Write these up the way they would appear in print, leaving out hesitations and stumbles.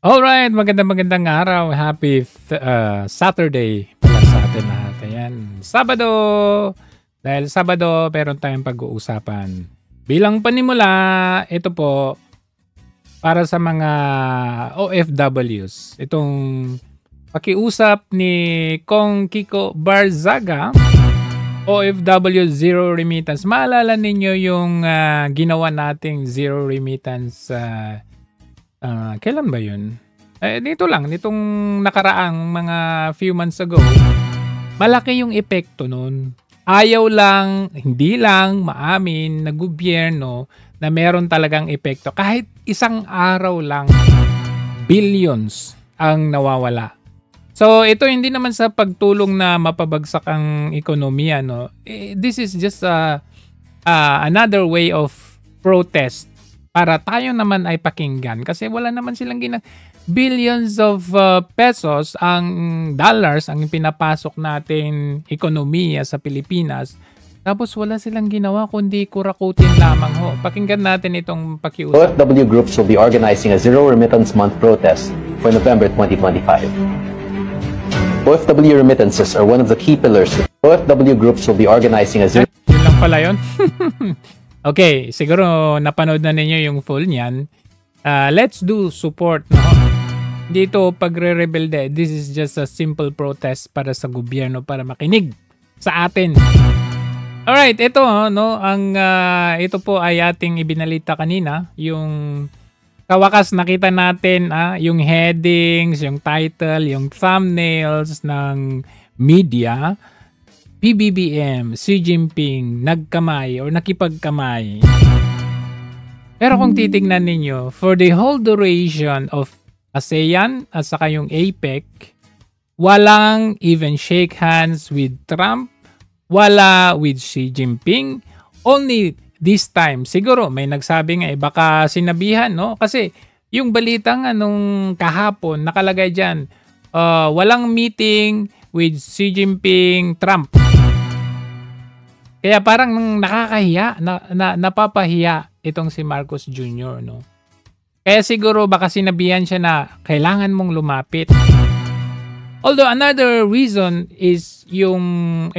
Alright, magandang araw. Happy Saturday pala sa atin lahat. Ayan, Sabado. Dahil Sabado, meron tayong pag-uusapan. Bilang panimula, ito po, para sa mga OFWs. Itong pakiusap ni Kong Kiko Barzaga, OFW Zero Remittance. Maalala ninyo yung ginawa nating Zero Remittance kailan ba yun? Dito lang, nitong nakaraang mga few months ago, malaki yung epekto nun. Ayaw lang, hindi lang maamin na gobyerno na meron talagang epekto. Kahit isang araw lang, billions ang nawawala. So, ito hindi naman sa pagtulong na mapabagsak ang ekonomiya, no? This is just another way of protest para tayo naman ay pakinggan kasi wala naman silang billions of pesos ang dollars ang pinapasok natin ekonomiya sa Pilipinas, tapos wala silang ginawa kundi kurakutin lamang ho. Pakinggan natin itong pakiusap. OFW groups will be organizing a Zero Remittance Month protest for November 2025. OFW remittances are one of the key pillars. OFW groups will be organizing a zero... Yun lang pala yun. Okay, siguro napanood na ninyo yung full niyan. Let's do support, no? Dito pagre-rebelde, this is just a simple protest para sa gobyerno para makinig sa atin. Alright, ito no, ito po ay ating ibinalita kanina, yung kawakas nakita natin yung headings, yung title, yung thumbnails ng media. PBBM, Xi Jinping, nagkamay or nakipagkamay. Pero kung titignan ninyo, for the whole duration of ASEAN at saka yung APEC, walang even shake hands with Trump, wala with Xi Jinping. Only this time, siguro may nagsabi nga baka sinabihan, no? Kasi yung balita nga nung kahapon, nakalagay dyan, walang meeting with Xi Jinping, Trump. Kaya parang nakakahiya, napapahiya itong si Marcos Jr., no? Kaya siguro baka sinabihan siya na kailangan mong lumapit. Although another reason is yung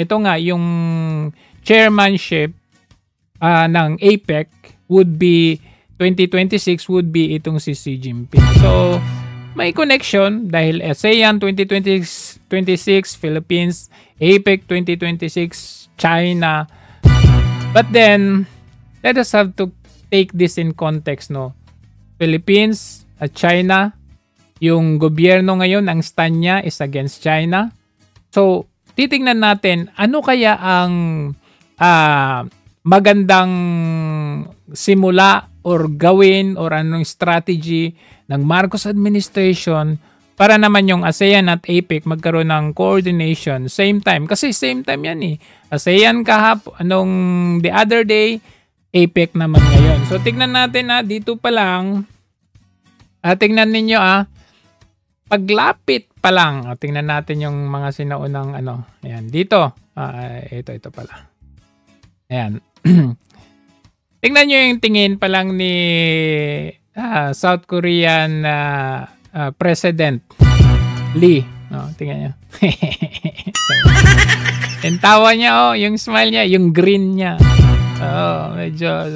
chairmanship ng APEC would be 2026 would be itong si Xi Jinping. So may connection dahil ASEAN 2026 Philippines, APEC 2026 China. But then let us have to take this in context, no? Philippines at China, yung gobyerno ngayon ang stand niya is against China. So titingnan natin ano kaya ang magandang simula or gawin or anong strategy ng Marcos administration para naman yung ASEAN at APEC magkaroon ng coordination same time. Kasi same time yan eh. ASEAN anong the other day, APEC naman ngayon. So tignan natin dito pa lang. Tignan ninyo paglapit pa lang. Tignan natin yung mga sinaunang Ayan, dito. Ito pala. Ayan. Tignan nyo yung tingin pa lang ni South Korean President Lee. Tingnan nyo. Yung tawa niya, yung smile niya, yung grin niya. Medyo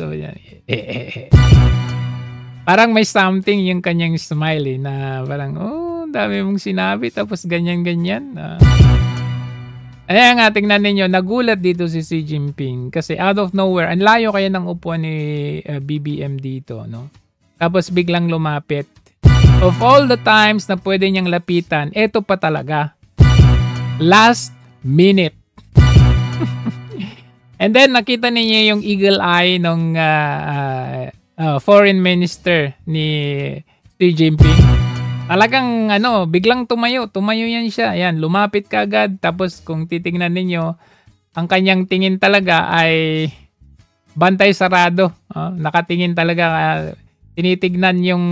parang may something yung kanyang smile na parang, dami mong sinabi tapos ganyan-ganyan. Ayan nga, tingnan ninyo, nagulat dito si Xi Jinping kasi out of nowhere, ang layo kaya ng upuan ni BBM dito, no? Tapos biglang lumapit. Of all the times na pwede niyang lapitan, eto pa talaga. Last minute. And then nakita niyo yung eagle eye ng foreign minister ni Xi Jinping. Talagang biglang tumayo yan siya. Ayan, lumapit kaagad. Tapos kung titingnan ninyo, ang kanyang tingin talaga ay bantay sarado. Nakatingin talaga, tinitignan yung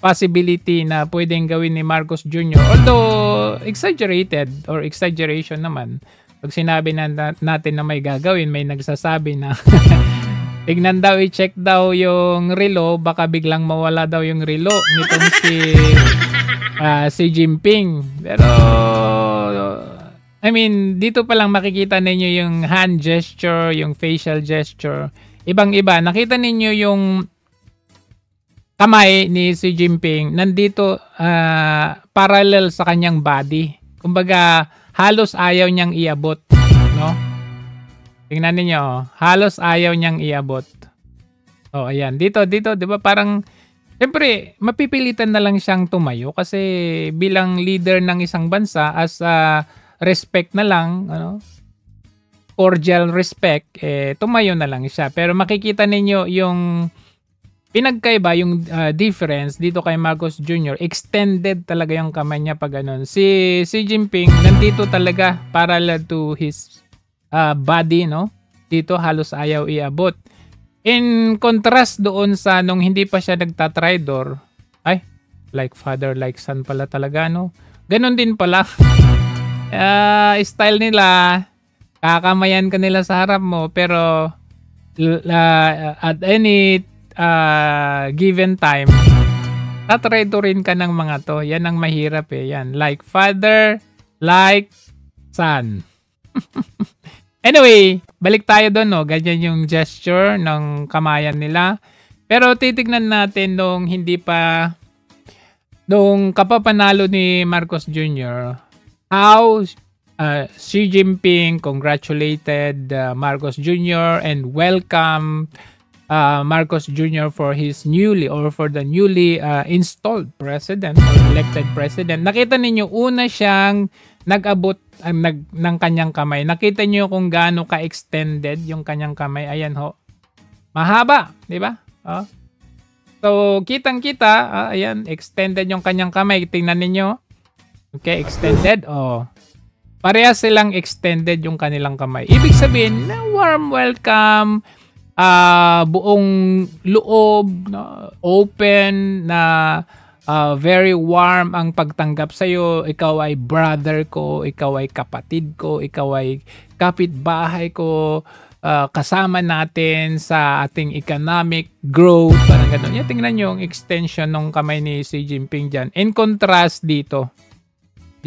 possibility na pwedeng gawin ni Marcos Jr. Although exaggeration naman. Pag sinabi natin na may gagawin, may nagsasabi na Tignan daw, i-check daw yung relo, baka biglang mawala daw yung relo nitong si Jinping. Pero I mean, dito pa lang makikita ninyo yung hand gesture, yung facial gesture. Ibang-iba. Nakita ninyo yung kamay ni Xi Jinping nandito parallel sa kanyang body. Kumbaga, halos ayaw niyang iabot, no? Tingnan niyo, halos ayaw niyang iabot. Oh, ayan. Dito, 'di ba? Parang siyempre, mapipilitan na lang siyang tumayo kasi bilang leader ng isang bansa as respect na lang, ano? Cordial respect, tumayo na lang siya. Pero makikita ninyo yung pinagkaiba, yung difference dito kay Marcos Jr. Extended talaga yung kamay niya pag ganun. Si Jinping, nandito talaga parallel to his body, no? Dito halos ayaw iabot. In contrast doon sa nung hindi pa siya nagtatridor, ay, like father, like son pala talaga, no? Ganon din pala. Style nila, kakamayan ka nila sa harap mo, pero at any given time, tatridorin ka ng mga to. Yan ang mahirap eh. Yan, like father, like son. Anyway, balik tayo doon, no? Ganyan yung gesture ng kamayan nila. Pero titignan natin nung kapapanalo ni Marcos Jr., how Xi Jinping congratulated Marcos Jr. and welcome Marcos Jr. for the newly installed president or elected president. Nakita ninyo, una siyang nag-abot ng kanyang kamay. Nakita niyo kung gaano ka-extended yung kanyang kamay. Ayan ho. Mahaba, di ba? Oh. So, kitang-kita, ayan, extended yung kanyang kamay. Tingnan niyo. Okay, extended. Oh. Parehas silang extended yung kanilang kamay. Ibig sabihin, warm welcome, buong loob, no? Open, na very warm ang pagtanggap sa'yo. Ikaw ay brother ko, ikaw ay kapatid ko, ikaw ay kapitbahay ko, kasama natin sa ating economic growth. Parang gano'n. Yan, tingnan nyo yung extension ng kamay ni Xi Jinping dyan. In contrast dito.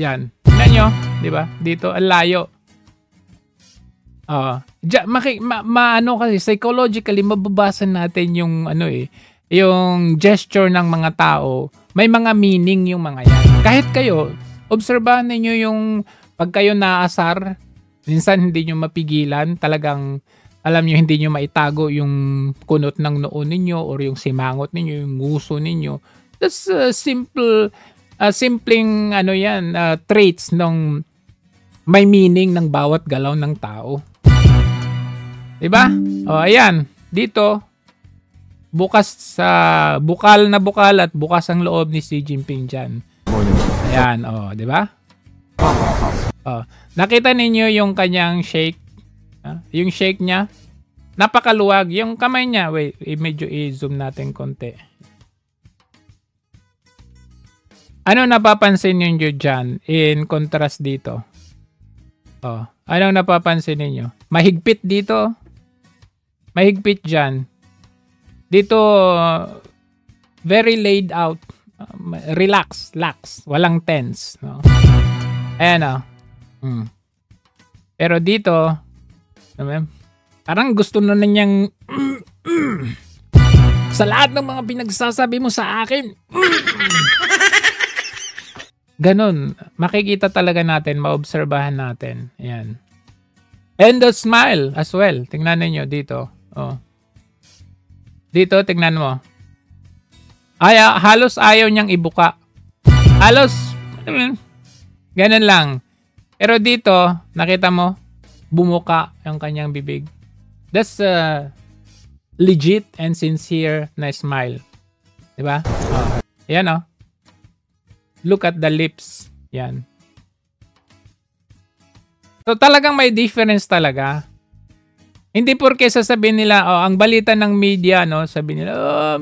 Yan. Tingnan nyo, di ba? Dito, ang layo. Ano kasi, psychologically, mababasa natin yung yung gesture ng mga tao. May mga meaning yung mga yan. Kahit kayo, obserbahan niyo yung pag kayo naasar, minsan hindi nyo mapigilan, talagang alam nyo hindi nyo maitago yung kunot ng noo ninyo or yung simangot ninyo, yung nguso ninyo. That's simpleng traits ng may meaning ng bawat galaw ng tao. Diba? O, ayan. Dito, bukal na bukal at bukas ang loob ni Xi Jinping dyan. Ayan, di ba? Nakita ninyo yung kanyang shake? Yung shake niya, napakaluwag. Yung kamay niya, wait, medyo i-zoom natin konti. Ano napapansin ninyo dyan in contrast dito? Anong napapansin ninyo? Mahigpit dito. Mahigpit dyan. Dito, very laid out. Relax. Walang tense. No? Ayan Pero dito, parang gusto na niyang sa lahat ng mga pinagsasabi mo sa akin. Ganon. Makikita talaga natin, maobserbahan natin. Ayan. And the smile as well. Tingnan niyo dito. Dito, tingnan mo. Halos ayaw niyang ibuka. Halos, ganun lang. Pero dito, nakita mo, bumuka yung kanyang bibig. That's a legit and sincere na smile. Diba? Yan Look at the lips. Yan. So talagang may difference talaga. Hindi porke sasabihin nila, ang balita ng media, sabihin nila,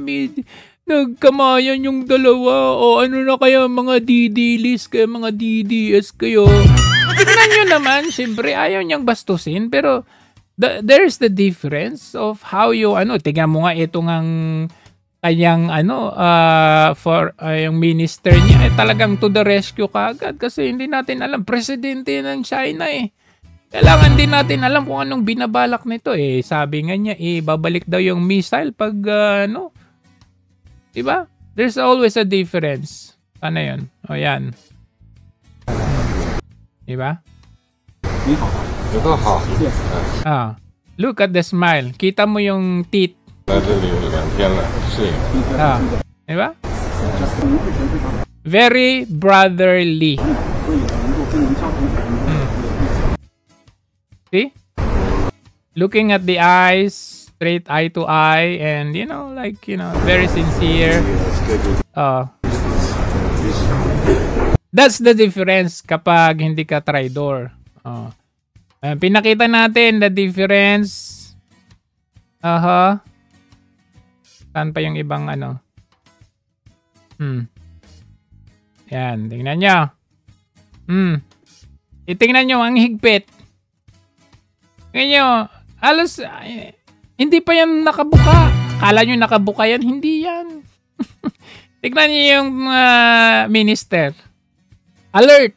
nagkamayan yung dalawa, ano na kaya mga DDLs kayo, mga DDS kayo. Tignan nyo naman, siyempre ayaw niyang bastusin, pero there's the difference of how you tingnan mo nga ito ngang kanyang yung minister niya talagang to the rescue kaagad kasi hindi natin alam presidente ng China Kailangan din natin alam kung anong binabalak nito sabi nga niya babalik daw yung missile pag diba? There's always a difference. Ano yun? O yan. Diba? Look at the smile. Kita mo yung teeth. Diba? Very brotherly. See? Looking at the eyes, straight eye to eye, and very sincere. That's the difference kapag hindi ka traidor. Pinakita natin the difference. Saan pa yung ibang Yan, tingnan nyo. Itingnan nyo ang higpit. Ngayon, halos hindi pa yan nakabuka. Kala nyo nakabuka yan? Hindi yan. Tignan nyo yung minister. Alert!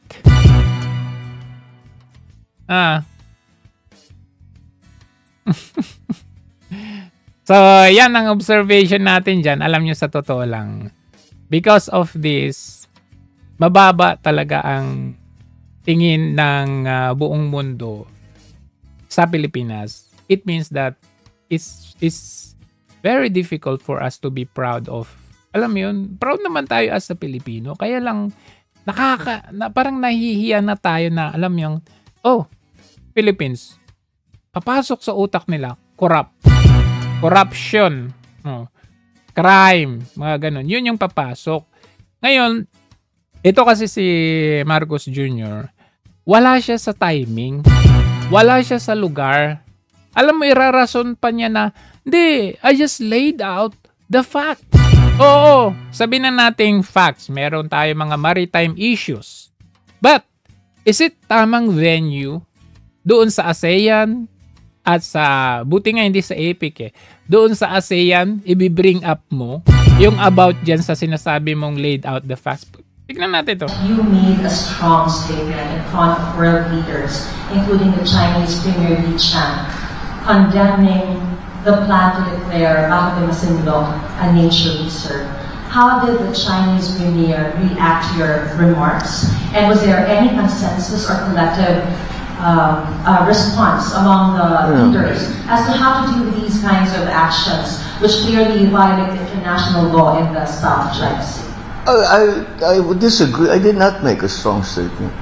So, yan ang observation natin dyan. Alam nyo sa totoo lang. Because of this, mababa talaga ang tingin ng buong mundo sa Pilipinas. It means that it's very difficult for us to be proud of. Alam mo yun, proud naman tayo as a Pilipino. Kaya lang, parang nahihiya na tayo na, alam mo yung, Philippines, papasok sa utak nila, corruption, crime, mga ganun. Yun yung papasok. Ngayon, ito kasi si Marcos Jr., wala siya sa timing. Wala siya sa lugar. Alam mo, irarason pa niya na, hindi, I just laid out the facts. Oo, sabihin na nating facts. Meron tayo mga maritime issues. But, is it tamang venue doon sa ASEAN at sa, buti nga hindi sa APEC doon sa ASEAN, i-bring up mo yung about dyan sa sinasabi mong laid out the facts. Tignan natin to. You made a strong statement in front of world leaders, including the Chinese Premier Li Qiang, condemning the plan to declare Bago de Masinloc a nature reserve. How did the Chinese Premier react to your remarks? And was there any consensus or collective response among the leaders as to how to deal with these kinds of actions, which clearly violate international law in the South China Sea? I would disagree. I did not make a strong statement.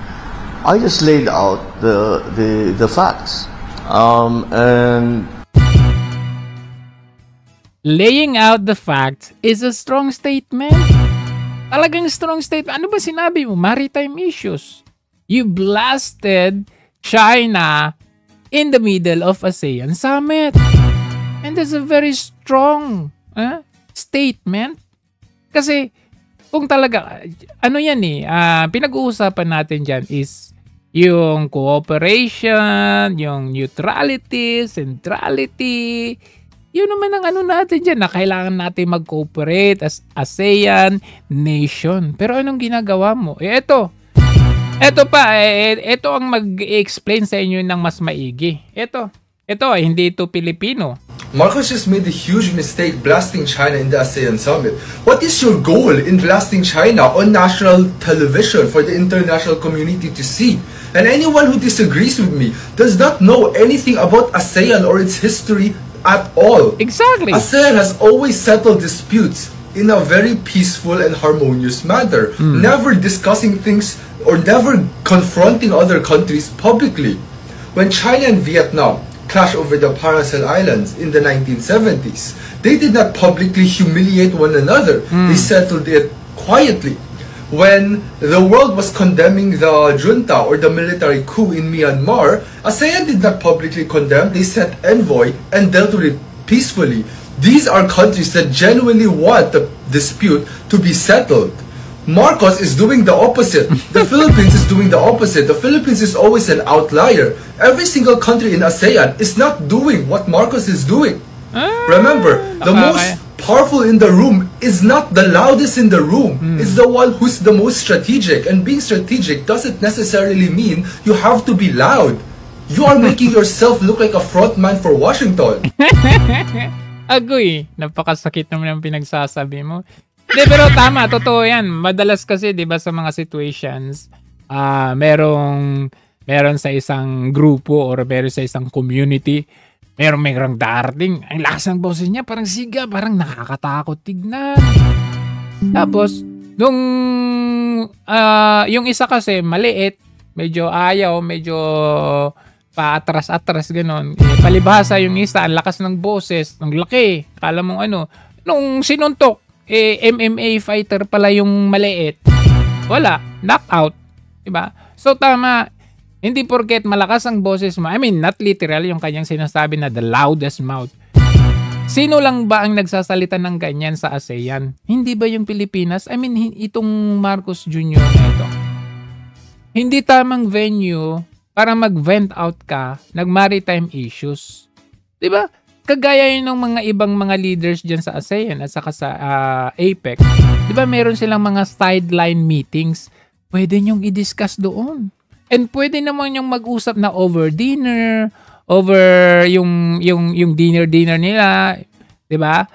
I just laid out the facts. And laying out the facts is a strong statement. Talagang strong statement. Ano ba sinabi mo? Maritime issues. You blasted China in the middle of ASEAN Summit. And that's a very strong statement. Kasi kung talaga, pinag-uusapan natin dyan is yung cooperation, yung neutrality, centrality. Yun naman ang natin dyan na kailangan natin mag-cooperate as ASEAN nation. Pero anong ginagawa mo? Ito ang mag-explain sa inyo ng mas maigi. Ito, hindi ito Pilipino. Marcos just made a huge mistake blasting China in the ASEAN Summit. What is your goal in blasting China on national television for the international community to see? And anyone who disagrees with me does not know anything about ASEAN or its history at all. Exactly. ASEAN has always settled disputes in a very peaceful and harmonious manner, never discussing things or never confronting other countries publicly. When China and Vietnam clashed over the Paracel Islands in the 1970s, they did not publicly humiliate one another. They settled it quietly. When the world was condemning the junta or the military coup in Myanmar, ASEAN did not publicly condemn. They sent envoy and dealt with it peacefully. These are countries that genuinely want the dispute to be settled. Marcos is doing the opposite. The Philippines is doing the opposite. The Philippines is always an outlier. Every single country in ASEAN is not doing what Marcos is doing. Remember, the most powerful in the room is not the loudest in the room. It's the one who's the most strategic. And being strategic doesn't necessarily mean you have to be loud. You are making yourself look like a frontman for Washington. Agoy, napakasakit naman ang pinagsasabi mo. Hindi, pero tama, totoo yan. Madalas kasi, di ba, sa mga situations, meron sa isang grupo or meron sa isang community, merong darating. Ang lakas ng boses niya, parang siga, parang nakakatakot tignan. Tapos, yung isa kasi, maliit, medyo ayaw, medyo paatras-atras, gano'n. Palibhasa yung isa, ang lakas ng boses, ang laki. Kala mong ano, nung sinuntok, MMA fighter pala yung maliit. Wala, knockout. Diba? So tama, hindi porket malakas ang boses mo, I mean, not literal yung kanyang sinasabi na the loudest mouth. Sino lang ba ang nagsasalita ng ganyan sa ASEAN? Hindi ba yung Pilipinas? I mean, itong Marcos Jr. na ito. Hindi tamang venue para mag-vent out ka ng maritime issues. Diba? Kagaya yun ng mga ibang mga leaders dyan sa ASEAN at saka sa APEC. Di ba meron silang mga sideline meetings? Pwede nyong i-discuss doon. And pwede naman yung mag-usap na over dinner, over yung dinner nila, di ba?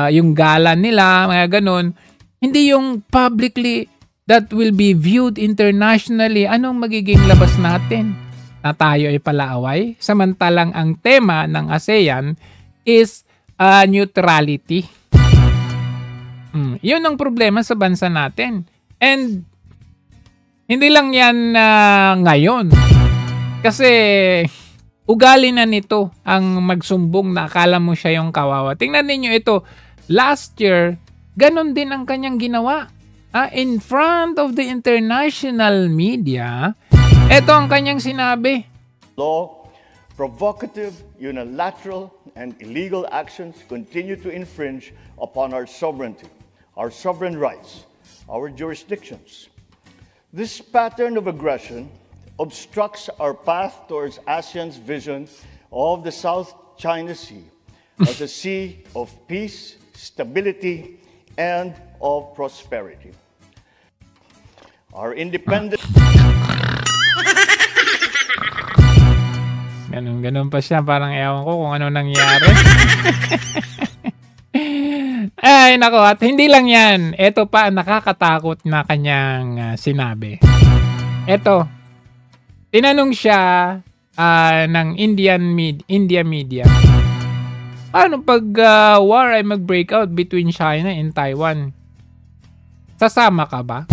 Yung gala nila, mga ganun. Hindi yung publicly that will be viewed internationally. Anong magiging labas natin? Na tayo ay palaaway, samantalang ang tema ng ASEAN is neutrality. Yun ang problema sa bansa natin. And hindi lang yan ngayon. Kasi ugali na nito ang magsumbong na akala mo siya yung kawawa. Tingnan ninyo ito. Last year, ganun din ang kanyang ginawa. In front of the international media, ito ang kanyang sinabi. Law, provocative, unilateral, and illegal actions continue to infringe upon our sovereignty, our sovereign rights, our jurisdictions. This pattern of aggression obstructs our path towards ASEAN's vision of the South China Sea as a sea of peace, stability, and of prosperity. Our independent... Ganun pa siya. Parang ewan ko kung ano nangyari. Ay, nako. At hindi lang yan. Ito pa ang nakakatakot na kanyang sinabi. Ito. Tinanong siya ng India media. Paano pag war ay mag-break out between China and Taiwan? Sasama ka ba?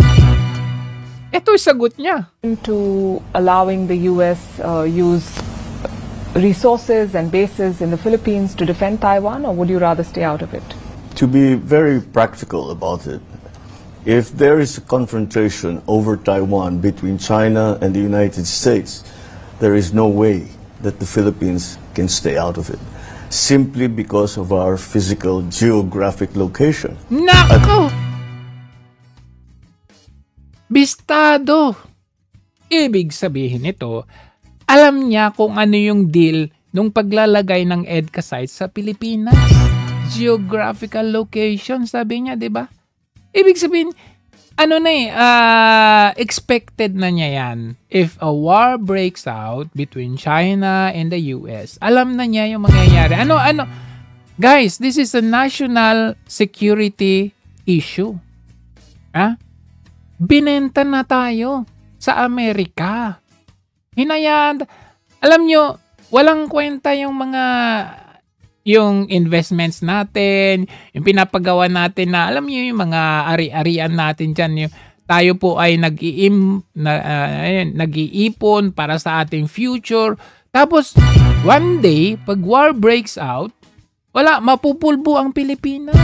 Ito yung sagot niya. To allowing the US use resources and bases in the Philippines to defend Taiwan, or would you rather stay out of it? To be very practical about it, if there is a confrontation over Taiwan between China and the United States, there is no way that the Philippines can stay out of it, simply because of our physical geographic location. Nako! Bistado! Ibig sabihin nito, alam niya kung ano yung deal nung paglalagay ng EDCA site sa Pilipinas. Geographical location, sabi niya, di ba? Ibig sabihin, expected na niya yan. If a war breaks out between China and the US, alam na niya yung mangyayari. Guys, this is a national security issue. Binenta na tayo sa Amerika. Hinayaan. Alam nyo, walang kwenta yung investments natin, yung pinapagawa natin na, alam nyo yung mga ari-arian natin dyan. Tayo po ay nag-iipon para sa ating future. Tapos, one day, pag war breaks out, mapupulbo ang Pilipinas.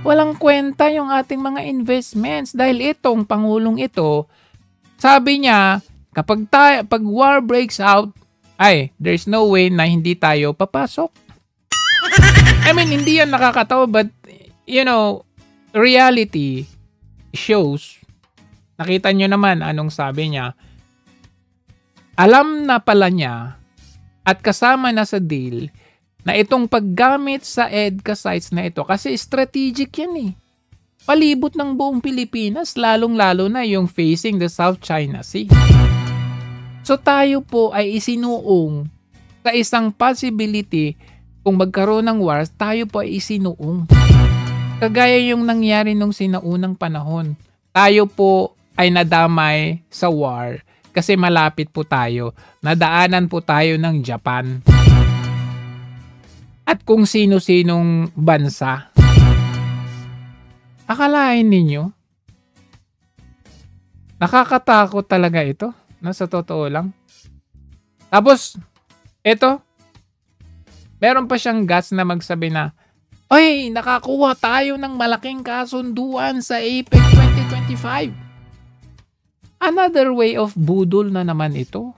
Walang kwenta yung ating mga investments dahil itong Pangulong ito, sabi niya, pag war breaks out, there's no way na hindi tayo papasok. I mean, hindi yan nakakatawa, but, reality, shows, nakita nyo naman anong sabi niya. Alam na pala niya at kasama na sa deal na itong paggamit sa EDCA sites na ito, kasi strategic yan eh. Palibot ng buong Pilipinas, lalong-lalo na yung facing the South China Sea. So tayo po ay isinuong sa isang possibility kung magkaroon ng war, tayo po ay isinuong. Kagaya yung nangyari nung sinaunang panahon. Tayo po ay nadamay sa war kasi malapit po tayo. Nadaanan po tayo ng Japan. At kung sino-sinong bansa. Akalain ninyo? Nakakatakot talaga ito. Sa totoo lang. Tapos, ito. Meron pa siyang guts na magsabi na, ay, nakakuha tayo ng malaking kasunduan sa APEC 2025. Another way of budol na naman ito.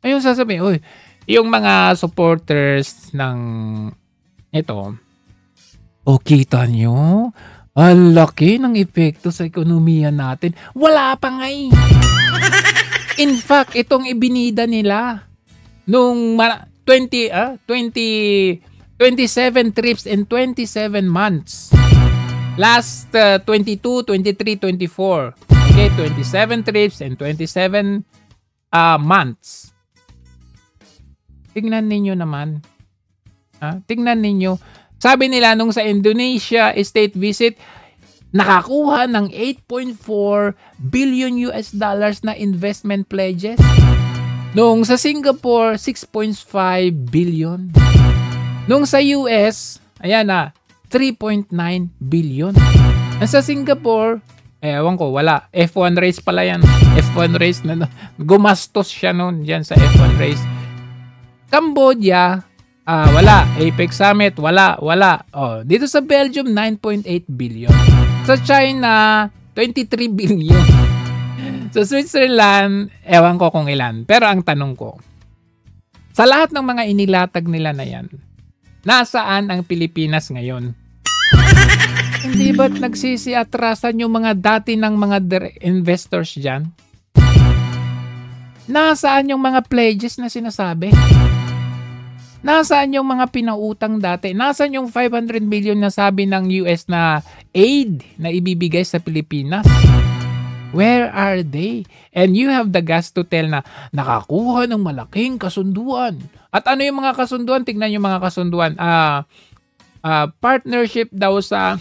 Ayun sasabihin, oy, yung mga supporters ng ito, kita nyo, ang laki ng epekto sa ekonomiya natin. Wala pa nga eh. In fact, itong ibinida nila nung 27 trips in 27 months. Last 22, 23, 24. Okay, 27 trips and 27 months. Tingnan ninyo naman. Tingnan ninyo. Sabi nila nung sa Indonesia state visit, nakakuha ng 8.4 billion US dollars na investment pledges. Nung sa Singapore, 6.5 billion. Nung sa US, ayan na, 3.9 billion. Sa Singapore, ewan ko, wala. F1 race pala yan. F1 race na gumastos siya noon dyan sa F1 race. Cambodia, wala. Apex Summit, wala. Dito sa Belgium, 9.8 billion. Sa China, 23 billion. Sa Switzerland, ewan ko kung ilan. Pero ang tanong ko, sa lahat ng mga inilatag nila na yan, nasaan ang Pilipinas ngayon? Hindi ba't nagsisiatrasan yung mga dati ng mga investors dyan? Nasaan yung mga pledges na sinasabi? Nasaan yung mga pinautang dati? Nasaan yung 500 million na sabi ng US na aid na ibibigay sa Pilipinas? Where are they? And you have the guts to tell na nakakuha ng malaking kasunduan. At ano yung mga kasunduan? Tignan yung mga kasunduan. Partnership daw sa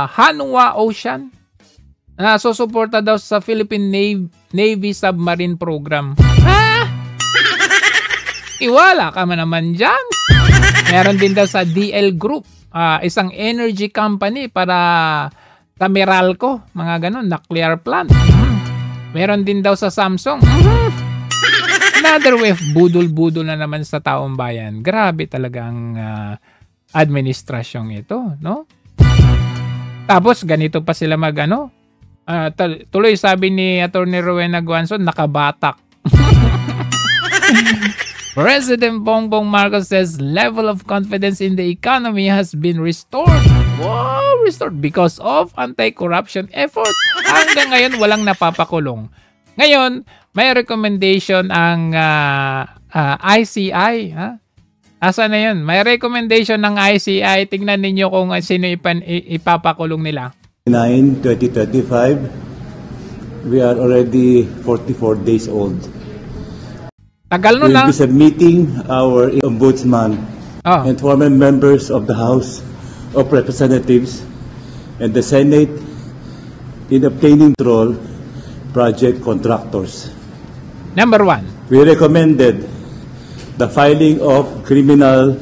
Hanwha Ocean. Susuporta daw sa Philippine Navy Submarine Program. Iwala ka man naman dyan. Meron din daw sa DL Group, isang energy company para sa Meralco, mga ganun, nuclear plant. Meron din daw sa Samsung. Another way of budol-budol na naman sa taong bayan. Grabe talagang administrasyong ito, no? Tapos ganito pa sila tuloy sabi ni Attorney Rowena Guanzon, nakabatak. President Bongbong Marcos says level of confidence in the economy has been restored. Wow, restored because of anti-corruption efforts. Hanggang ngayon, walang napapakulong. Ngayon, may recommendation ang ICI. Asa na yun? May recommendation ng ICI. Tingnan ninyo kung sino ipapakulong nila. 9/2025, we are already 44 days old. Tagal nun we'll be submitting our ombudsman and former members of the House of Representatives and the Senate in obtaining control project contractors. Number 1. We recommended the filing of criminal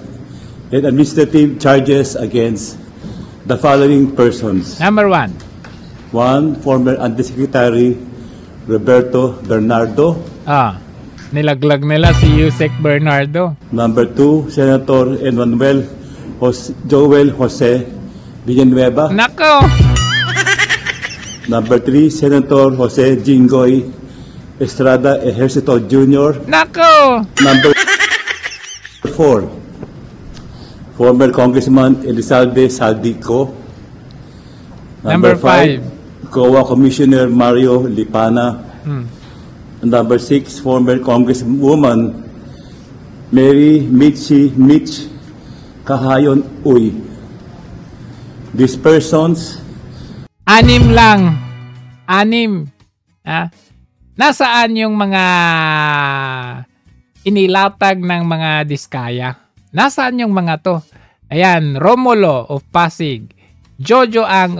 and administrative charges against the following persons. Number 1. 1. Former Undersecretary Roberto Bernardo. Nilaglag nila si Yusek Bernardo. Number 2, Senator Joel Jose Villanueva. Nako! Number 3, Senator Jose Jinggoy Estrada Ejercito Jr. Nako! Number 4, former Congressman Elizalde Saldico. Number 5. COA Commissioner Mario Lipana. Number 6, former Congresswoman Mary Mitch Kahayon Uy. These persons... 6 lang. 6. Nasaan yung mga inilatag ng mga diskaya? Nasaan yung mga to? Ayan, Romulo of Pasig. Jojo Ang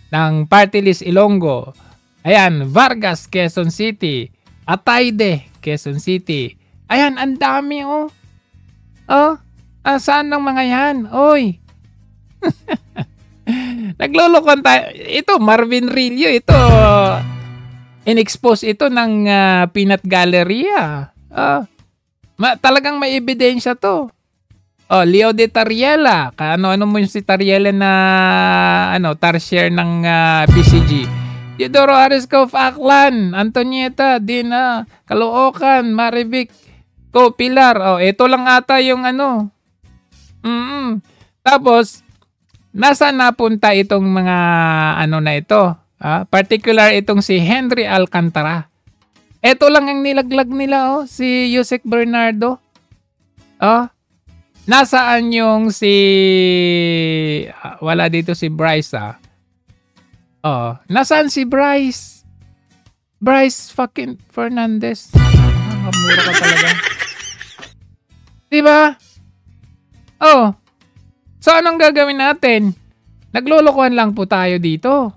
ng Party List Ilonggo. Ayan, Vargas, Quezon City. Atayde, Quezon City. Ayan, ang dami oh. Saan ng mga yan? Oy. Naglulokon tayo. Ito, Marvin Rillo. Ito, in-expose ito ng Peanut Galleria. Talagang may ebidensya to. Leo de Tariela. Ano mo yung si Tariela na tarsier ng BCG. Teodoro Arisco of Aklan. Antonieta, Dina, Caloocan, Marivic, Pilar. Ito lang ata yung Tapos, nasaan napunta itong mga na ito? Particular itong si Henry Alcantara. Ito lang ang nilaglag nila, si Yusek Bernardo. Nasaan yung si... wala dito si Bryce, nasaan si Bryce? Bryce fucking Fernandez. Mura ka talaga. Diba? So, anong gagawin natin? Naglulukuhan lang po tayo dito.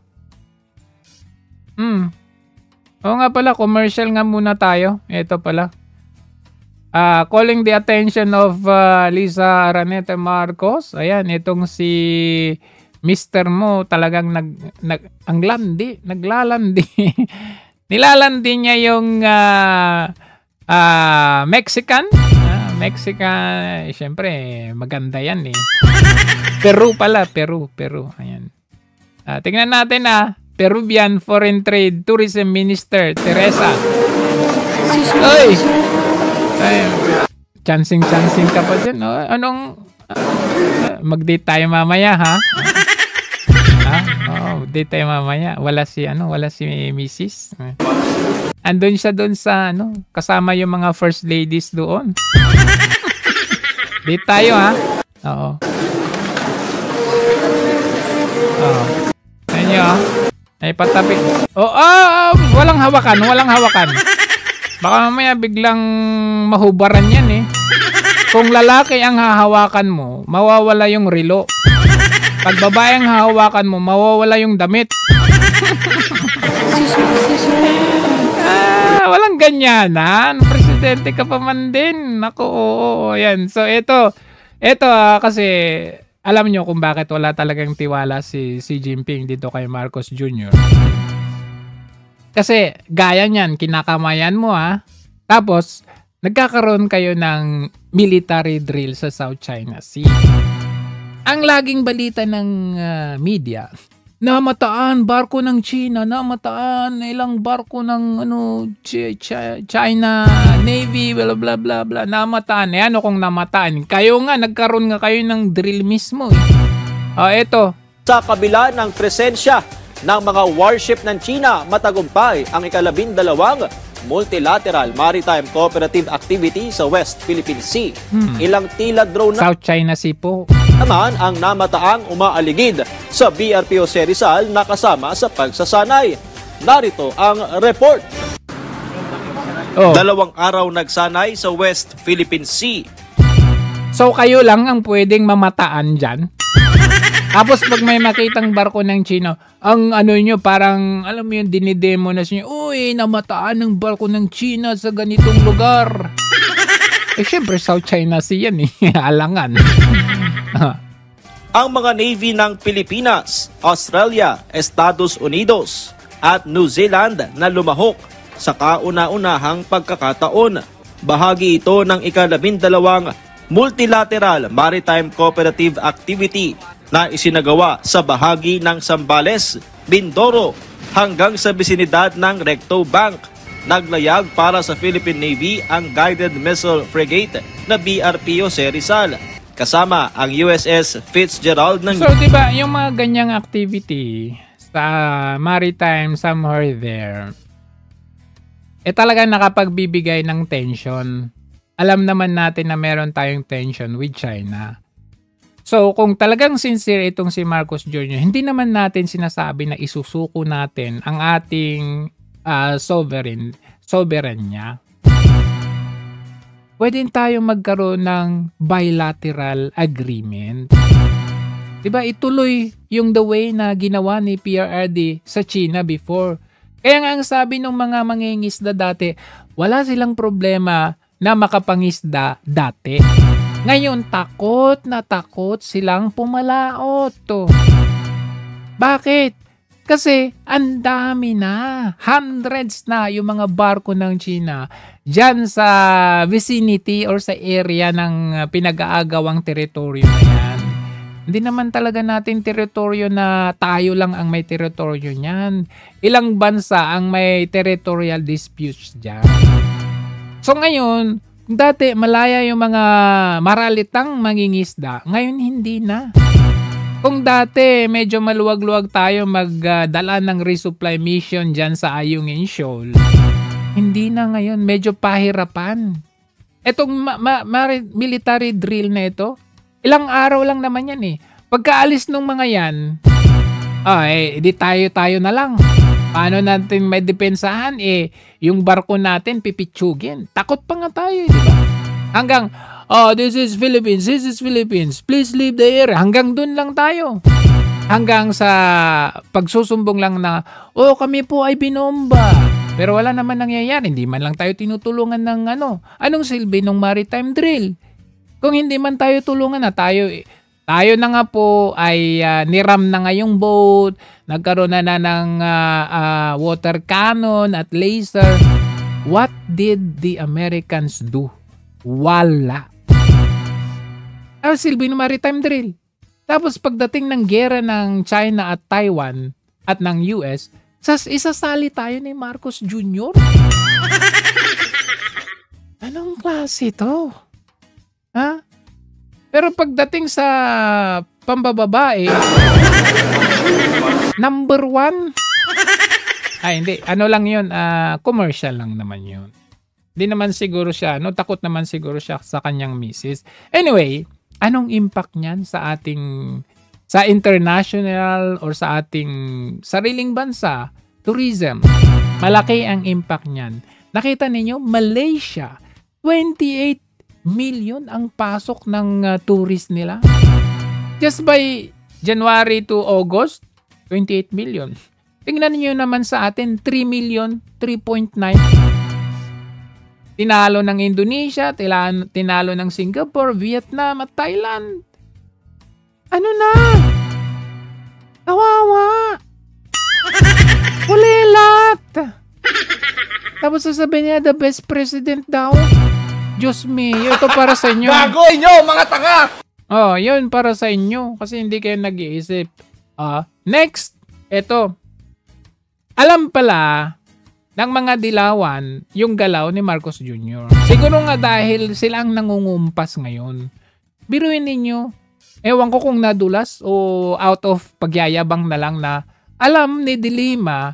Oo nga pala, commercial nga muna tayo. Ito pala. Calling the attention of Lisa Araneta Marcos. Ayan, itong si Mr. Mo talagang naglalandi. Nilalandi niya yung Mexican. Mexican, syempre, maganda yan eh. Peru pala, Peru. Ayan. Tingnan natin Peruvian Foreign Trade Tourism Minister, Teresa. Oy! Chancing ka pa dyan. Mag-date tayo mamaya, ha? Date tayo mamaya. Wala si Mrs. Andun siya doon sa, kasama yung mga first ladies doon. Date tayo, ha? Oo. Ayun nyo, ay patabi. Walang hawakan. Baka mamaya biglang mahubaran yan eh. Kung lalaki ang hahawakan mo, mawawala yung relo. Pag babae ang hahawakan mo, mawawala yung damit. Walang ganyanan. Presidente ka pa man din. Naku, oo, yan. So, ito kasi alam nyo kung bakit wala talagang tiwala si Xi Jinping dito kay Marcos Jr. Kasi gaya niyan, kinakamayan mo Tapos, nagkakaroon kayo ng military drill sa South China Sea. Ang laging balita ng media, namataan barko ng China, namataan ilang barko ng China Navy, blah blah blah blah, namataan. Ano kung namataan? Kayo nga, nagkaroon nga kayo ng drill mismo. Ito. Sa kabila ng presensya ng mga warship ng China, matagumpay ang ika-12 multilateral maritime cooperative activity sa West Philippine Sea. Ilang tila drone na South China Sea po naman ang namataang umaaligid sa BRPO Rizal na kasama sa pagsasanay. Narito ang report. 2 araw nagsanay sa West Philippine Sea. So kayo lang ang pwedeng mamataan dyan? Tapos pag may makitang barko ng China, ang nyo parang, alam mo yun, dinidemo na siya, uy, namataan ng barko ng China sa ganitong lugar. Syempre, South China Sea yan alangan. Ang mga Navy ng Pilipinas, Australia, Estados Unidos at New Zealand na lumahok sa kauna-unahang pagkakataon. Bahagi ito ng ika-12 multilateral maritime cooperative activity na isinagawa sa bahagi ng Zambales, Mindoro hanggang sa bisinidad ng Recto Bank. Naglayag para sa Philippine Navy ang guided missile frigate na BRPO Rizal. kasama ang USS Fitzgerald ng... So, di ba, yung mga ganyang activity sa maritime somewhere there, talaga nakapagbibigay ng tension. Alam naman natin na meron tayong tension with China. So, kung talagang sincere itong si Marcos Jr., hindi naman natin sinasabi na isusuko natin ang ating sovereign niya. Pwede tayong magkaroon ng bilateral agreement. Diba, ituloy yung the way na ginawa ni PRRD sa China before. Kaya nga ang sabi ng mga mangingisda dati, wala silang problema na makapangisda dati. Ngayon, takot na takot silang pumalaot. Bakit? Kasi ang dami na, hundreds na yung mga barko ng China dyan sa vicinity or sa area ng pinag-aagawang teritoryo na yan. Hindi naman talaga natin teritoryo na tayo lang ang may teritoryo niyan. Ilang bansa ang may territorial disputes dyan. So ngayon, dati malaya yung mga maralitang mangingisda, ngayon hindi na. Kung dati medyo maluwag-luwag tayo magdala ng resupply mission dyan sa Ayungin Shoal, hindi na ngayon, medyo pahirapan. Etong military drill na ito, ilang araw lang naman yan eh. Pagkaalis ng mga yan, di tayo na lang. Paano natin may depensahan? Yung barko natin pipitsugin. Takot pa nga tayo, di ba? Hanggang, this is Philippines, please leave the area. Hanggang dun lang tayo. Hanggang sa pagsusumbong lang na, kami po ay binomba. Pero wala naman nangyayari. Hindi man lang tayo tinutulungan ng anong silbi ng maritime drill. Kung hindi man tayo tulungan na tayo na nga po ay niram na nga yung boat, nagkaroon na ng water cannon at laser. What did the Americans do? Wala. Silbi ng maritime drill. Tapos pagdating ng gera ng China at Taiwan at ng US, isasali tayo ni Marcos Jr. Anong klase to? Ha? Pero pagdating sa pambababae, number 1, hindi. Ano lang yun, commercial lang naman yun. Hindi naman siguro siya, takot naman siguro siya sa kanyang misis. Anyway, anong impact niyan sa international or sa ating sariling bansa? Tourism. Malaki ang impact niyan. Nakita ninyo, Malaysia, 28 million ang pasok ng tourist nila. Just by January to August, 28 million. Tingnan niyo naman sa atin, 3 million, 3.9. Tinalo ng Indonesia, tinalo ng Singapore, Vietnam at Thailand. Ano na? Kawawa. Ulilat. Tapos sasabihin niya, the best president daw. Diyos me, ito para sa inyo. Bago inyo, mga tanga! Yun para sa inyo. Kasi hindi kayo nag-iisip. Next, ito. Alam pala ng mga dilawan yung galaw ni Marcos Jr. Siguro nga dahil sila ang nangungumpas ngayon. Biruin ninyo, ewan ko kung nadulas o out of pagyayabang na lang na alam ni Dilima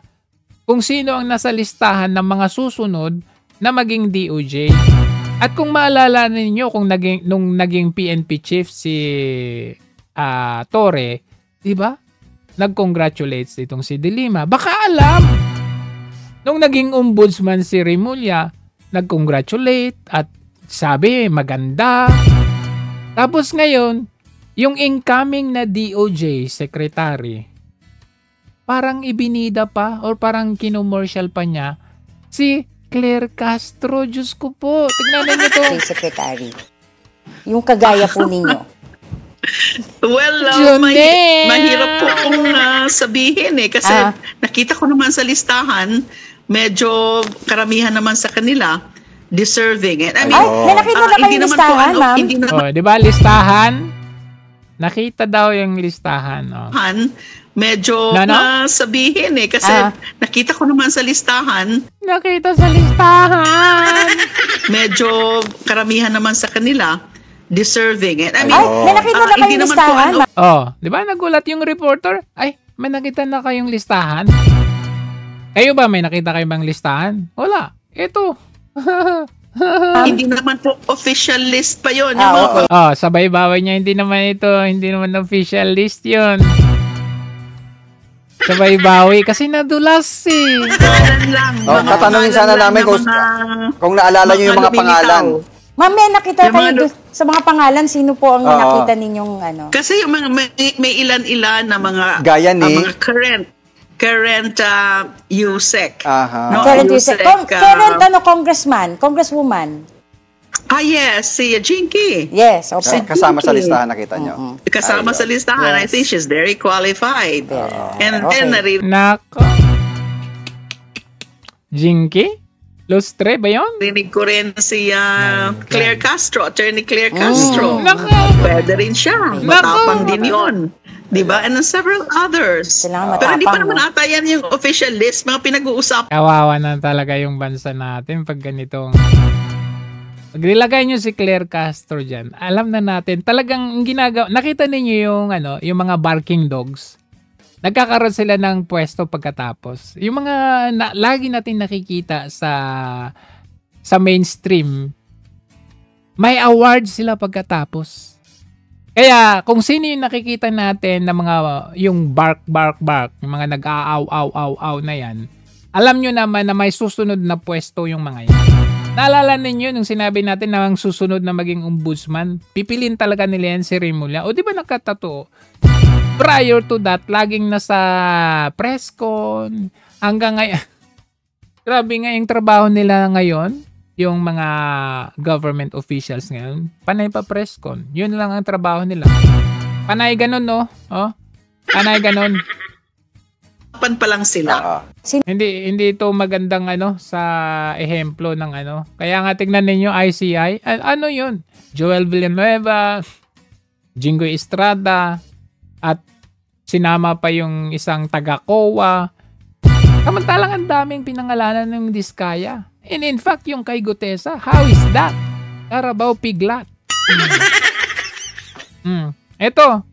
kung sino ang nasa listahan ng mga susunod na maging DOJ. At kung maalala ninyo kung nung naging PNP chief si Torre, 'di ba? Nag-congratulates itong si Dilima. Baka alam. Nung naging ombudsman si Remulla, nag-congratulate at sabi maganda. Tapos ngayon, yung incoming na DOJ secretary, parang ibinida pa or parang kinommercial pa niya si Claire Castro. Diyos ko po. Tignan niyo to. Secretary. Yung kagaya po ninyo. Well, mahirap po kong sabihin kasi nakita ko naman sa listahan, medyo karamihan naman sa kanila deserving. I mean, nakita na kayo listahan, ma'am? Di ba listahan? Nakita daw yung listahan. Medyo sabihin kasi nakita ko naman sa listahan. Nakita sa listahan. Medyo karamihan naman sa kanila deserving. And I mean, may nakita na kayong listahan? Di ba nagulat yung reporter? Ay, may nakita na kayong listahan? Kayo ba, may nakita kayong bang listahan? Wala. Ito. Hindi naman po official list pa yun. Sabay baway niya, hindi naman official list yun. Sabay bawi kasi nadulas eh. Tatanungin sana namin kung naalala niyo yung mga pangalan. Ma'am, may nakita kayo sa mga pangalan, sino po ang nakita ninyong ano? Kasi yung mga, may ilan-ilan na mga gaya ni mga current USEC. No, current USEC. Current congresswoman. Yes, si Jinky. Yes, okay. Kasama sa listahan, nakita nyo. Kasama sa listahan. Yes. I think she's very qualified. And then, Nako. Jinky? Lustre ba yun? Rinig ko rin si Claire Castro, Attorney Claire Castro. Nako. Pwede rin siya. Matapang din yun. Diba? And several others. Pero hindi pa naman ata yan yung official list. Mga pinag-uusap. Kawawa na talaga yung bansa natin pag ganitong... Pag nilagay nyo si Claire Castro dyan, alam na natin, talagang ginagawa... Nakita ninyo yung mga barking dogs. Nagkakaroon sila ng pwesto pagkatapos. Yung mga lagi natin nakikita sa mainstream, may award sila pagkatapos. Kaya kung sino yung nakikita natin na mga yung bark, yung mga nag-aaw na yan, alam nyo naman na may susunod na pwesto yung mga yan. Naalala ninyo nung sinabi natin na ang susunod na maging ombudsman, pipilin talaga nila yan si Rimulya. O di ba nakatato? Prior to that, laging nasa press con, hanggang ngayon. Grabe nga yung trabaho nila ngayon, yung mga government officials ngayon, panay pa press con. Yun lang ang trabaho nila. Panay ganun, no? Panay ganun. Pa lang sila. Hindi ito magandang sa ehemplo ng Kaya nga tingnan ninyo ICI, ano yun? Joel Villanueva, Jingoy Estrada, at sinama pa yung isang taga-COA. Samantalang ang daming pinangalanan ng Diskaya. And in fact, yung kay Gutesa, how is that? Carabao Piglat. Ito,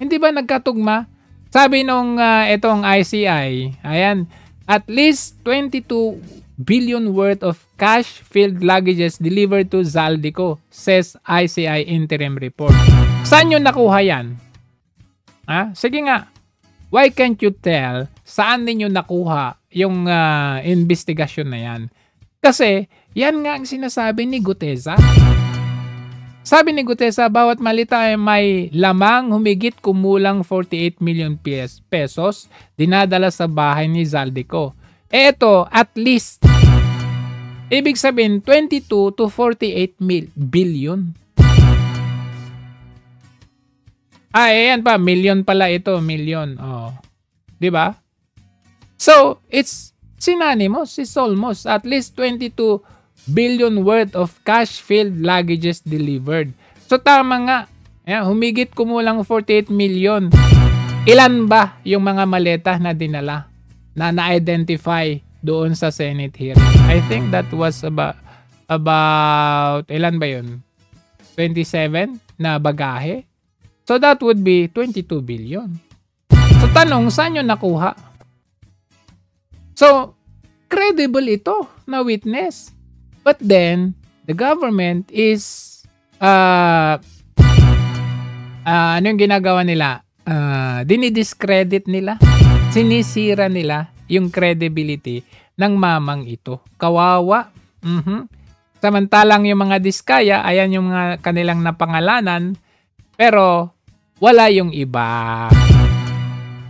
hindi ba nagkatugma? Sabi nung itong ICI, ayan, at least 22 billion worth of cash-filled luggages delivered to Zaldico, says ICI interim report. Saan nyo nakuha yan? Sige nga, why can't you tell saan ninyo nakuha yung investigasyon na yan? Kasi, yan nga ang sinasabi ni Gutesa. Sabi ni Gutesa, bawat malita ay may lamang humigit kumulang 48 million pesos dinadala sa bahay ni Zaldico. Ito, at least, ibig sabihin, 22 to 48 billion. Ayan pa, million pala ito, million. Diba? So, it's synonymous, it's almost at least 22 billion worth of cash-filled luggages delivered. So tama nga, humigit kumulang 48 million. Ilan ba yung mga maleta na dinala na na-identify doon sa Senate hearing? I think that was about ilan ba yun? 27 na bagahe? So that would be 22 billion. So tanong, saan yun nakuha? So, credible ito na witness. But then, the government is, ano yung ginagawa nila? Dinidiscredit nila, sinisira nila yung credibility ng mamang ito. Kawawa. Samantalang yung mga Diskaya, ayan yung mga kanilang napangalanan, pero wala yung iba.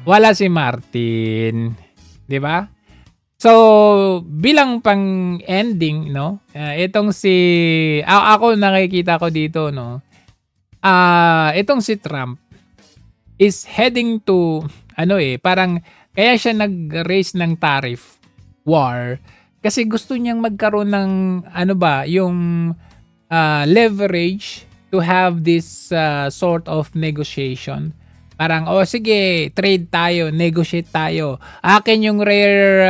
Wala si Martin. Diba? So, bilang pang ending, no? Itong si ako nakikita ko dito, no? Itong si Trump is heading to parang kaya siya nag-raise ng tariff war kasi gusto niyang magkaroon ng yung leverage to have this sort of negotiation. Parang, sige, trade tayo, negotiate tayo. Akin yung rare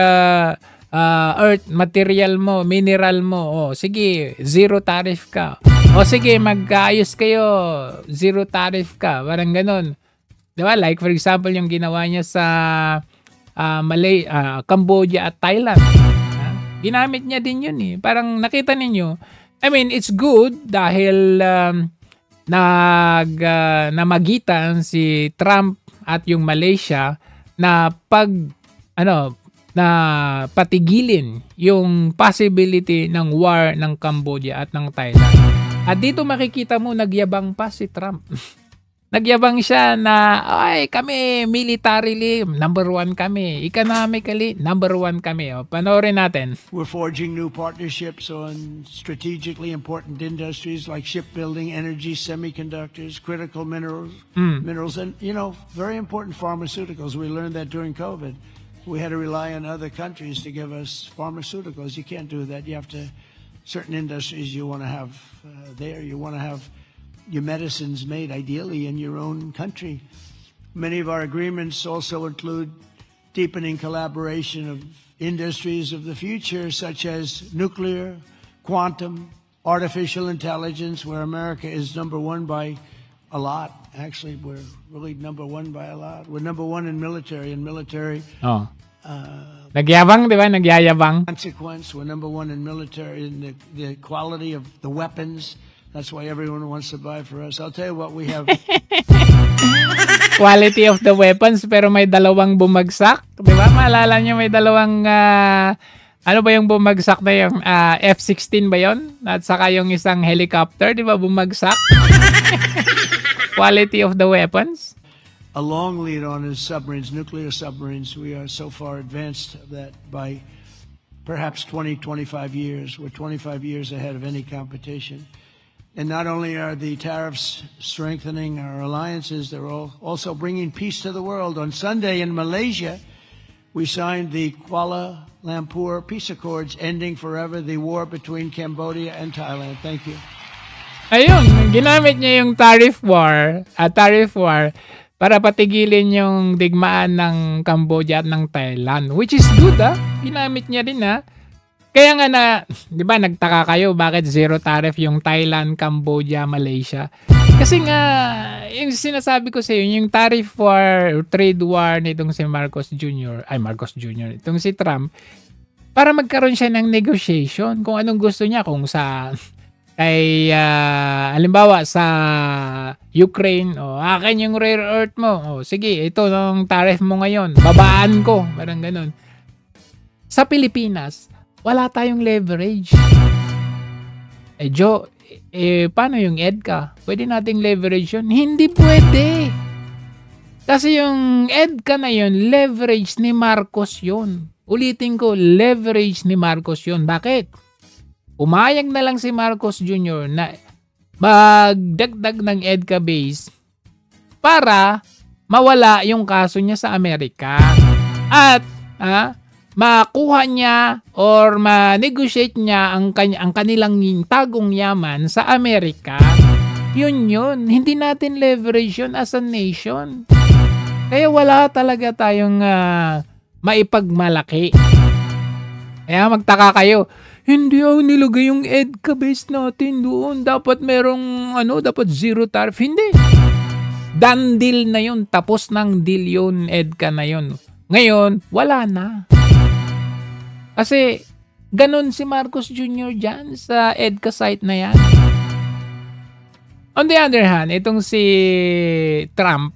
earth material mo, mineral mo. Sige, zero tariff ka. O sige, mag-ayos kayo, zero tariff ka, parang ganun. Diba? Like for example, yung ginawa niya sa Cambodia at Thailand. Ginamit niya din yun eh. Parang nakita ninyo, I mean, it's good dahil namagitan si Trump at yung Malaysia na na patigilin yung possibility ng war ng Cambodia at ng Thailand. At dito makikita mo, nagyabang pa si Trump. Nagyabang siya na, ay, kami militarily, number 1 kami. Economically, number 1 kami. O, panoorin natin. We're forging new partnerships on strategically important industries like shipbuilding, energy, semiconductors, critical minerals, and, very important pharmaceuticals. We learned that during COVID. We had to rely on other countries to give us pharmaceuticals. You can't do that. You have to, certain industries you want to have there. You want to have your medicines made ideally in your own country. Many of our agreements also include deepening collaboration of industries of the future, such as nuclear, quantum, artificial intelligence, where America is number 1 by a lot. Actually, we're really number 1 by a lot. We're number 1 in military. Nagyabang, di ba? Nagyayabang. Consequence, we're number 1 in military, in the quality of the weapons. That's why everyone wants to buy for us. I'll tell you what, we have... Quality of the weapons, pero may dalawang bumagsak. Di ba? Maalala nyo, may dalawang... ano ba yung bumagsak na yung F-16 ba yun? At saka yung isang helicopter, di ba? Bumagsak. Quality of the weapons. A long lead on is submarines, nuclear submarines. We are so far advanced that by perhaps 20, 25 years, we're 25 years ahead of any competition. And not only are the tariffs strengthening our alliances, they're also bringing peace to the world. On Sunday in Malaysia, we signed the Kuala Lumpur Peace Accords, ending forever the war between Cambodia and Thailand. Thank you. Ayun, ginamit niya yung tariff war para patigilin yung digmaan ng Cambodia at ng Thailand, which is good Ginamit niya din Kaya nga na, di ba, nagtaka kayo bakit zero tariff yung Thailand, Cambodia, Malaysia. Kasi nga, yung sinasabi ko sa iyo, yung tariff war, trade war nitong si Marcos Jr., itong si Trump, para magkaroon siya ng negotiation kung anong gusto niya, kung sa, halimbawa sa Ukraine, akin yung rare earth mo, sige, ito ng tariff mo ngayon, babaan ko, parang ganun. Sa Pilipinas, wala tayong leverage. Joe, paano yung EDCA? Pwede nating leverage yun? Hindi pwede. Kasi yung EDCA na yun, leverage ni Marcos yun. Ulitin ko, leverage ni Marcos yun. Bakit? Umayag na lang si Marcos Jr. na magdagdag ng EDCA base para mawala yung kaso niya sa Amerika. At, makuha niya or ma-negotiate niya ang kanilang tagong yaman sa Amerika. Yun. Hindi natin leverage yun as a nation. Kaya wala talaga tayong maipagmalaki. Kaya magtaka kayo, hindi nilagay yung EDCA base natin doon. Dapat merong, dapat zero tariff. Hindi. Done deal na yun. Tapos ng deal yun, EDCA na yun. Ngayon, wala na. Kasi, ganun si Marcos Jr. dyan sa EDCA site na yan. On the other hand, itong si Trump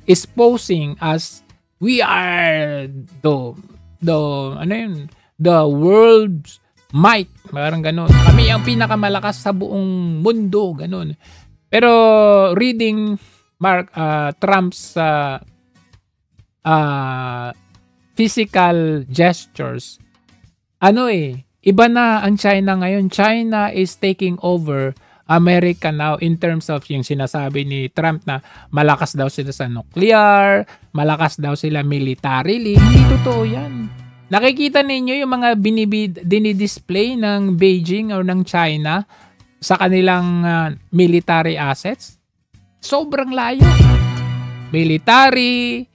is posing as we are the world's might. Parang ganun. Kami ang pinakamalakas sa buong mundo. Ganun. Pero, reading Trump's physical gestures, iba na ang China ngayon. China is taking over America now in terms of yung sinasabi ni Trump na malakas daw sila sa nuclear, malakas daw sila militarily. Hindi totoo yan. Nakikita ninyo yung mga dinidisplay ng Beijing or ng China sa kanilang military assets? Sobrang layo. Military,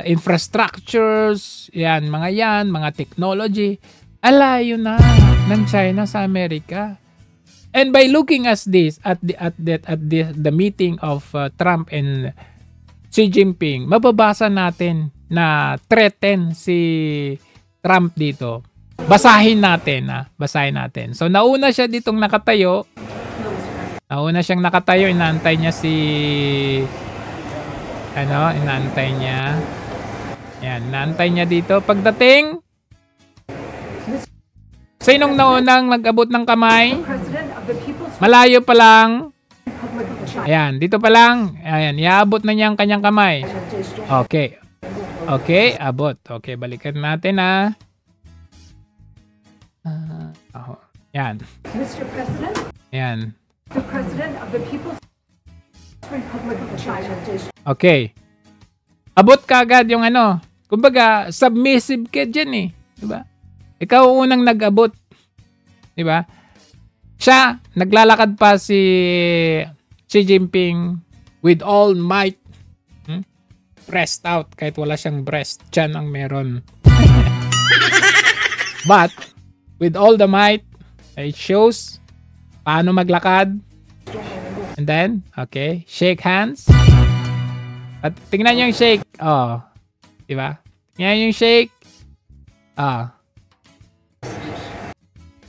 infrastructures, mga technology, alayo na ng China sa Amerika. And by looking at this, at the meeting of Trump and Xi Jinping, mababasa natin na threaten si Trump dito. Basahin natin, basahin natin. So nauna siya ditong nakatayo. Nauna siyang nakatayo, inaantay niya inaantay niya. Yan, inaantay niya dito. Pagdating, sinong naunang nag-abot ng kamay? Malayo pa lang. Ayan, dito pa lang. Ayan, iaabot na niya ang kanyang kamay. Okay. Okay, abot. Okay, balikan natin Yan. Mr. President. Yan. The President of the People's Republic of China. Okay. Abot ka agad yung kumbaga, submissive ka dyan diba? Ikaw unang nag-abot. Diba? Siya, naglalakad pa si Xi Jinping with all might. Pressed out kahit wala siyang breast. Tiyan ang meron. But, with all the might, it shows paano maglakad. And then, okay, shake hands. At tingnan niyo yung shake. Oh. Diba? Tingnan yung shake.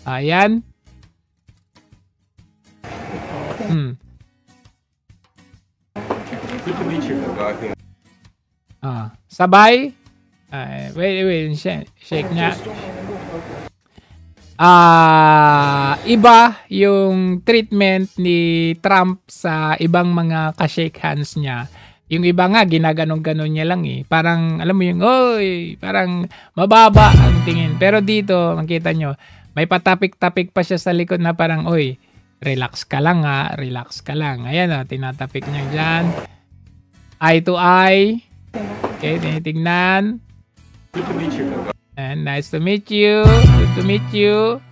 Ayan. Good to meet you. Sabay. Wait. Shake niya. Iba yung treatment ni Trump sa ibang mga ka-shake hands niya. Yung iba nga, ginaganon-ganon niya lang Parang, alam mo yung, parang mababa ang tingin. Pero dito, makita nyo, may patapik-tapik pa siya sa likod na parang, relax ka lang relax ka lang. Ayan tinatapik niya dyan. Eye to eye. Okay, tinitignan. Good to meet you. And nice to meet you. Good to meet you.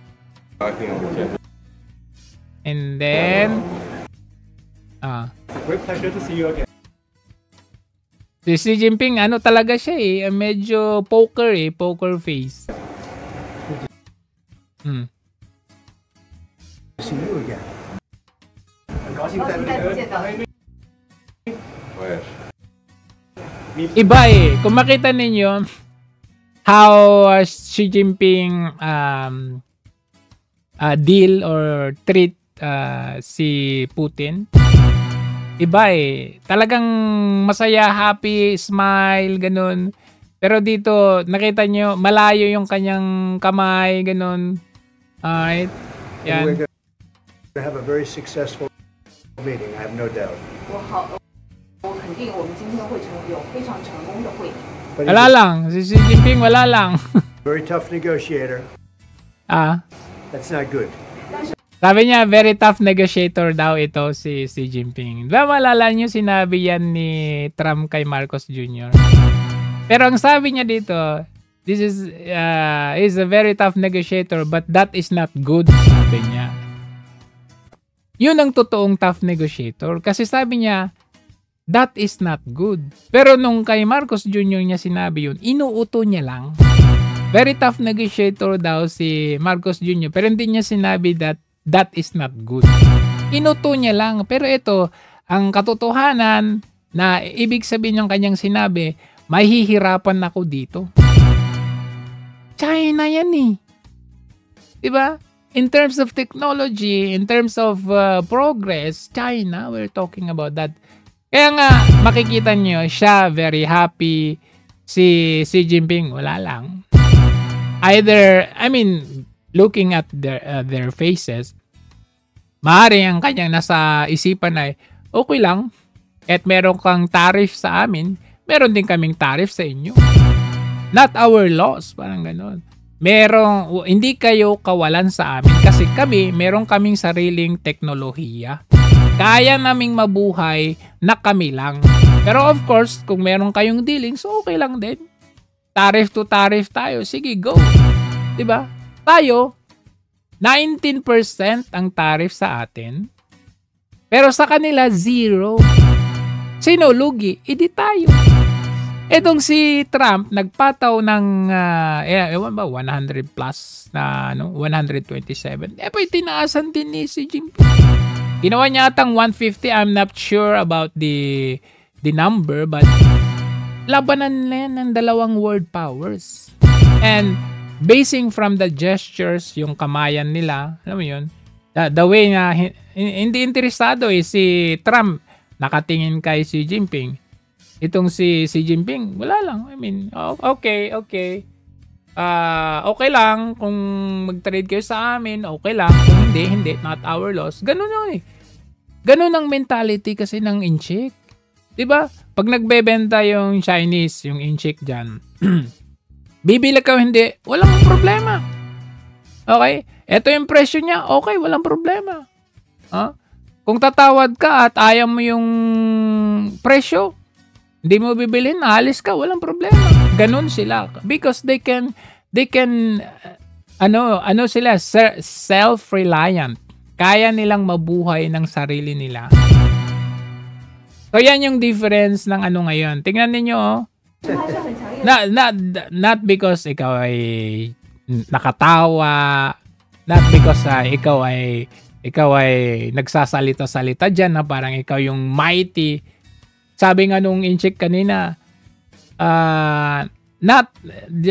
And then, Great pleasure to see you again. si Xi Jinping, talaga siya medyo poker face. See you again. Iba kung makita ninyo how Xi Jinping deal or treat si Putin. Iba talagang masaya, happy, smile, ganun. Pero dito, nakita nyo, malayo yung kanyang kamay, ganun. Alright. Yan. We're going to have a very successful meeting, I have no doubt. Wala lang. Si Xi Jinping, wala lang. Very tough negotiator. That's not good. Sabi niya, very tough negotiator daw ito si Xi Jinping. Diba malala niyo, sinabi yan ni Trump kay Marcos Jr. Pero ang sabi niya dito, this is a very tough negotiator but that is not good, sabi niya. Yun ang totoong tough negotiator. Kasi sabi niya, that is not good. Pero nung kay Marcos Jr. niya sinabi yun, inuuto niya lang. Very tough negotiator daw si Marcos Jr. Pero hindi niya sinabi that is not good. Inuto niya lang. Pero ito, ang katotohanan na ibig sabihin ng kanyang sinabi, mahihirapan ako dito. China yan Diba? In terms of technology, in terms of progress, China, we're talking about that. Kaya nga, makikita nyo, siya very happy. Si Xi Jinping, wala lang. Either, looking at their faces, maaari ang kanyang nasa isipan na okay lang, at meron kang tariff sa amin, meron din kaming tariff sa inyo. Not our loss, parang ganon. Hindi kayo kawalan sa amin kasi meron kaming sariling teknolohiya. Kaya naming mabuhay na kami lang. Pero of course, kung meron kayong dealings, okay lang din. Tariff to tariff tayo. Sige, go. Diba? Tayo, 19% ang tariff sa atin. Pero sa kanila, 0. Sino lugi? Idi tayo. Etong si Trump, nagpataw ng, ewan ba, 100 plus na, 127. Po, tinaasan din ni Xi Jinping. Ginawa niya atang 150. I'm not sure about the number, but labanan na yan ng dalawang world powers. And basing from the gestures, yung kamayan nila, alam mo yun, the way na hindi interesado si Trump nakatingin kay Xi Jinping. Itong si Xi Jinping, wala lang. I mean, okay. Okay lang kung mag-trade kayo sa amin, okay lang. Kung hindi, not our loss. Ganun yun eh. Ganun ang mentality kasi ng inchik. Diba? Pag nagbebenta yung Chinese, yung inchik dyan, bibili ka o hindi, walang problema. Okay? Ito yung presyo niya, okay, walang problema. Kung tatawad ka at ayaw mo yung presyo, hindi mo bibilhin, alis ka, walang problema. Ganun sila. Because they can sila, self-reliant. Kaya nilang mabuhay ng sarili nila. So, yan yung difference ng ngayon. Tingnan ninyo, not because ikaw ay nakatawa, not because ikaw ay nagsasalita-salita dyan na parang ikaw yung mighty. Sabi nga nung inchik kanina, not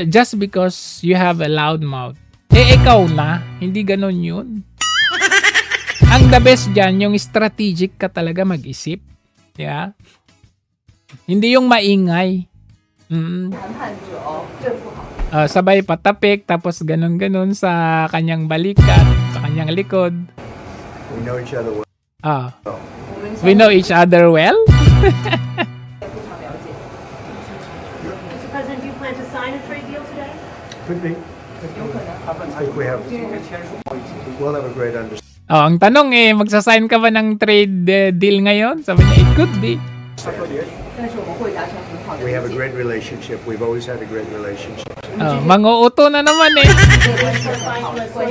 just because you have a loud mouth. Ikaw na, hindi ganun yun. Ang the best dyan, yung strategic ka talaga mag-isip. Yeah? Hindi yung maingay. Sabay patapik, tapos ganun-ganun sa kanyang balikat, sa kanyang likod. We know each other well. We know each other well? Mr. President, do you plan to sign a trade deal today? Could be. I think we'll have a great understanding. Ang tanong magsasign ka ba ng trade deal ngayon? Sabi niya, it could be. We have a great relationship. We've always had a great relationship. Manguuto na naman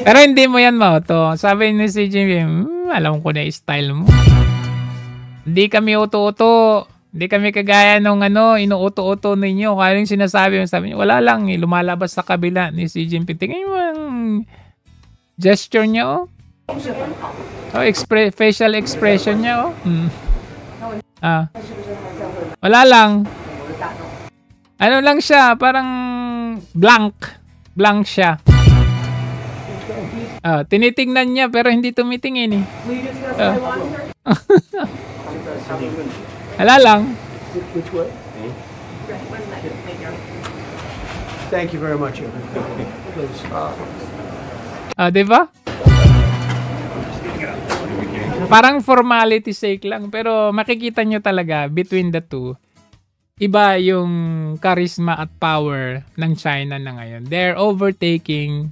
Pero hindi mo yan mauto. Sabi ni si Jimmy, alam ko na yung style mo. Hindi kami uto-uto. Hindi kami kagaya nung inuuto-uto ninyo. Kaya yung sinasabi mo, sabi niya, wala lang. Lumalabas sa kabila ni Xi Jinping. Tingnan mo ang gesture niya, facial expression niya, wala lang. Ano lang siya, parang blank siya. Tinitingnan niya pero hindi tumitingin Wala lang. Which way? Thank you very much. Please. Diba? Parang formality sake lang, pero makikita nyo talaga between the two, iba yung charisma at power ng China na ngayon. They're overtaking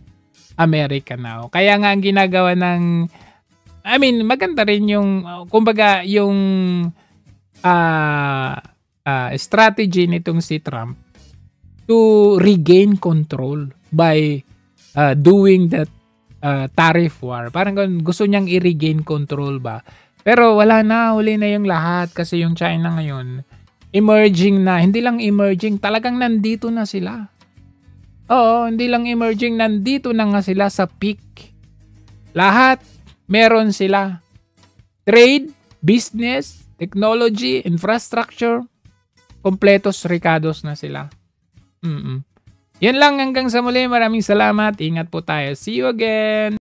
America now. Kaya nga ang ginagawa ng, maganda rin yung, kumbaga, yung strategy nitong si Trump to regain control by doing that tariff war. Parang gusto niyang i-regain control ba. Pero wala na, huli na yung lahat kasi yung China ngayon, emerging na. Hindi lang emerging, talagang nandito na sila. Oo, hindi lang emerging, nandito na nga sila sa peak. Lahat, meron sila. Trade, business, technology, infrastructure, kompletos, ricados na sila. Yan lang hanggang sa muli. Maraming salamat. Ingat po tayo. See you again.